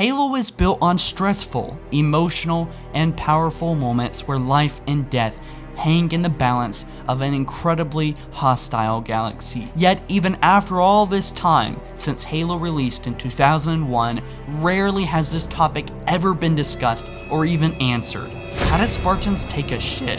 Halo is built on stressful, emotional, and powerful moments where life and death hang in the balance of an incredibly hostile galaxy. Yet even after all this time, since Halo released in 2001, rarely has this topic ever been discussed or even answered. How did Spartans take a shit?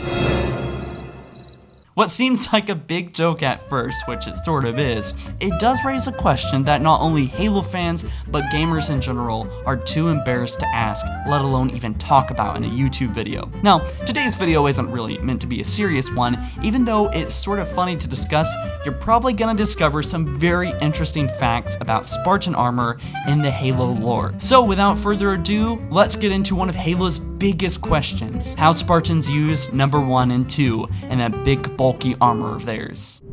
What seems like a big joke at first, which it sort of is, it does raise a question that not only Halo fans, but gamers in general are too embarrassed to ask, let alone even talk about in a YouTube video. Now, today's video isn't really meant to be a serious one. Even though it's sort of funny to discuss, you're probably gonna discover some very interesting facts about Spartan armor in the Halo lore. So without further ado, let's get into one of Halo's biggest questions: how Spartans use number 1 and 2 in that big bulky armor of theirs.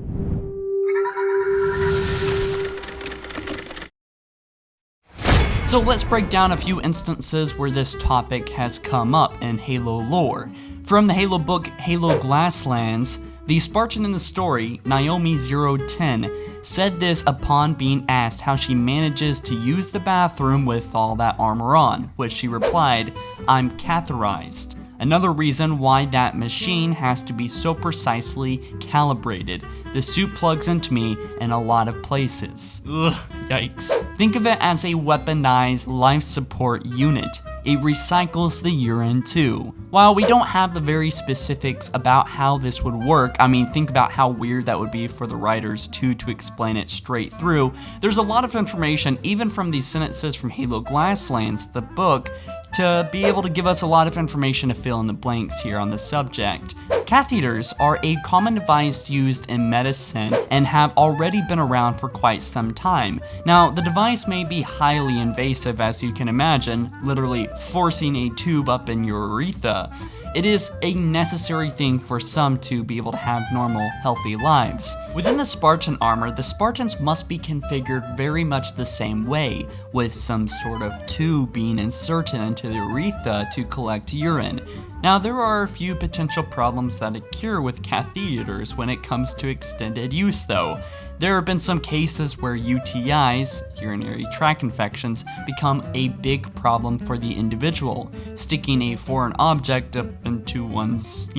So let's break down a few instances where this topic has come up in Halo lore. From the Halo book Halo Glasslands, the Spartan in the story, Naomi010, said this upon being asked how she manages to use the bathroom with all that armor on, which she replied, "I'm catheterized." Another reason why that machine has to be so precisely calibrated. The suit plugs into me in a lot of places. Ugh, yikes. Think of it as a weaponized life support unit. It recycles the urine too. While we don't have the very specifics about how this would work, I mean, think about how weird that would be for the writers to explain it straight through. There's a lot of information, even from these sentences from Halo Glasslands, the book, to be able to give us a lot of information to fill in the blanks here on the subject. Catheters are a common device used in medicine and have already been around for quite some time. Now, the device may be highly invasive, as you can imagine, literally forcing a tube up in your urethra. It is a necessary thing for some to be able to have normal, healthy lives. Within the Spartan armor, the Spartans must be configured very much the same way, with some sort of tube being inserted into the urethra to collect urine. Now, there are a few potential problems that occur with catheters when it comes to extended use though. There have been some cases where UTIs, urinary tract infections, become a big problem for the individual. Sticking a foreign object up into one's,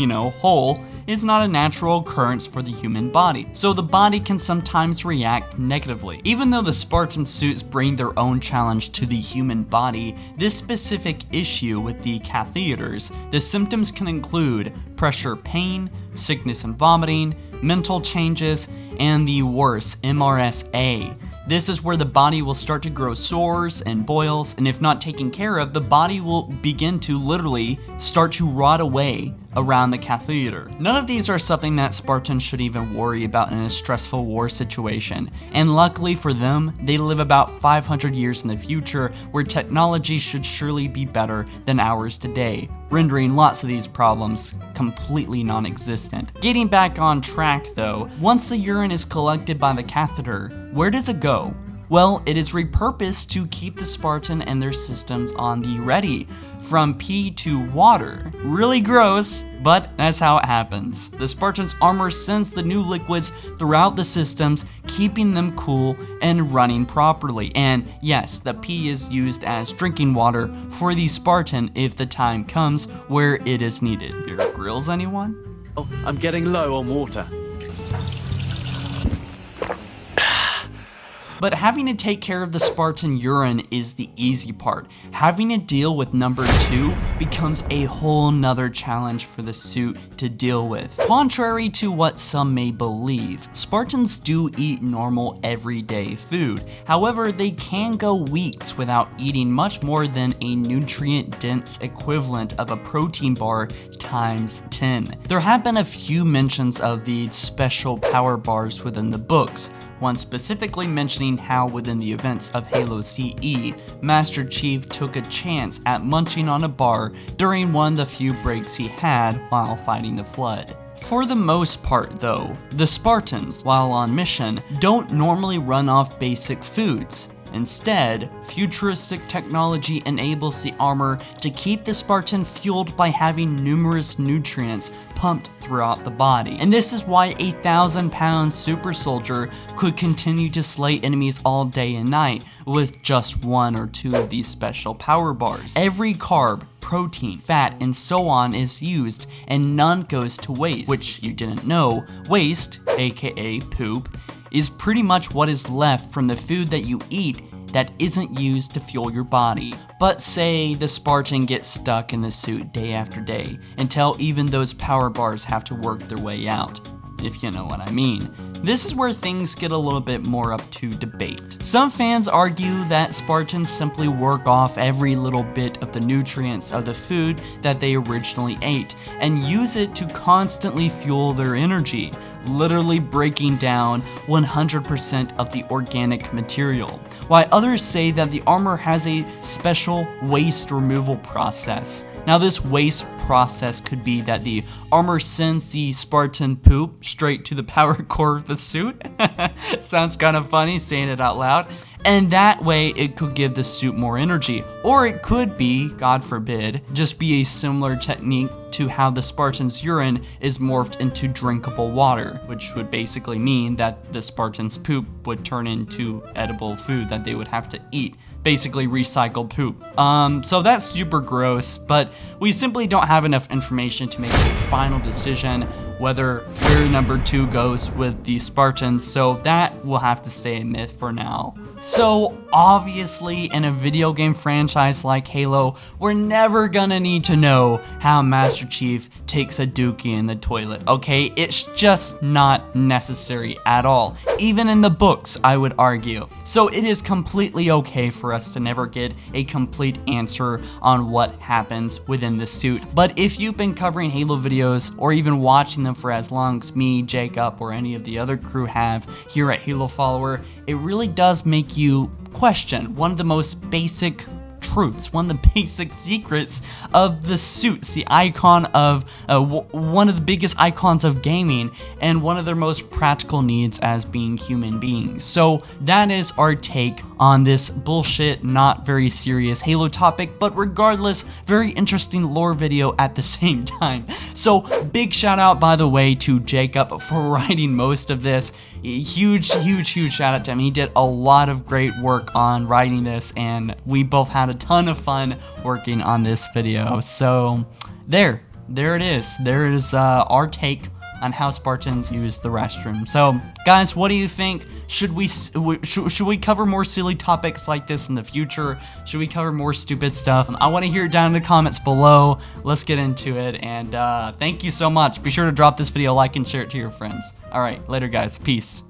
hole is not a natural occurrence for the human body, so the body can sometimes react negatively. Even though the Spartan suits bring their own challenge to the human body, this specific issue with the catheters, the symptoms can include pressure pain, sickness and vomiting, mental changes, and the worse, MRSA. This is where the body will start to grow sores and boils, and if not taken care of, the body will begin to literally start to rot away around the catheter. None of these are something that Spartans should even worry about in a stressful war situation, and luckily for them, they live about 500 years in the future, where technology should surely be better than ours today, rendering lots of these problems completely non-existent. Getting back on track though, once the urine is collected by the catheter, where does it go? Well, it is repurposed to keep the Spartan and their systems on the ready. From pee to water. Really gross, but that's how it happens. The Spartan's armor sends the new liquids throughout the systems, keeping them cool and running properly. And yes, the pee is used as drinking water for the Spartan if the time comes where it is needed. Beer grills, anyone? Oh, I'm getting low on water. But having to take care of the Spartan urine is the easy part. Having to deal with number 2 becomes a whole nother challenge for the suit to deal with. Contrary to what some may believe, Spartans do eat normal everyday food. However, they can go weeks without eating much more than a nutrient-dense equivalent of a protein bar times 10. There have been a few mentions of these special power bars within the books, one specifically mentioning how within the events of Halo CE, Master Chief took a chance at munching on a bar during one of the few breaks he had while fighting the Flood. For the most part though, the Spartans, while on mission, don't normally run off basic foods. Instead, futuristic technology enables the armor to keep the Spartan fueled by having numerous nutrients pumped throughout the body. And this is why a 1,000-pound super soldier could continue to slay enemies all day and night with just 1 or 2 of these special power bars. Every carb, protein, fat, and so on is used, and none goes to waste. Which you didn't know, waste, aka poop, is pretty much what is left from the food that you eat that isn't used to fuel your body. But say the Spartan gets stuck in the suit day after day, until even those power bars have to work their way out, if you know what I mean. This is where things get a little bit more up to debate. Some fans argue that Spartans simply work off every little bit of the nutrients of the food that they originally ate and use it to constantly fuel their energy, literally breaking down 100% of the organic material, while others say that the armor has a special waste removal process. Now, this waste process could be that the armor sends the Spartan poop straight to the power core of the suit. Sounds kind of funny saying it out loud. And that way it could give the suit more energy. Or it could be, God forbid, just be a similar technique to how the Spartan's urine is morphed into drinkable water, which would basically mean that the Spartan's poop would turn into edible food that they would have to eat. Basically recycled poop. So that's super gross, but we simply don't have enough information to make a final decision whether where number 2 goes with the Spartans, so that will have to stay a myth for now. So obviously in a video game franchise like Halo, we're never gonna need to know how Master Chief takes a dookie in the toilet, okay? It's just not necessary at all. Even in the books, I would argue. So it is completely okay for us to never get a complete answer on what happens within the suit. But if you've been covering Halo videos or even watching them for as long as me, Jacob, or any of the other crew have here at HaloFollower, it really does make you question one of the most basic truths, one of the basic secrets of the suits, the icon of one of the biggest icons of gaming and one of their most practical needs as being human beings. So that is our take on this bullshit, not very serious Halo topic, but regardless, very interesting lore video at the same time. So big shout out, by the way, to Jacob for writing most of this. Huge shout out to him. He did a lot of great work on writing this, and we both had a ton of fun working on this video. So there it is. There is our take on how Spartans use the restroom. So guys, what do you think? Should we cover more silly topics like this in the future? Should we cover more stupid stuff? I want to hear it down in the comments below. Let's get into it, and thank you so much. Be sure to drop this video a like and share it to your friends. All right, later guys, peace.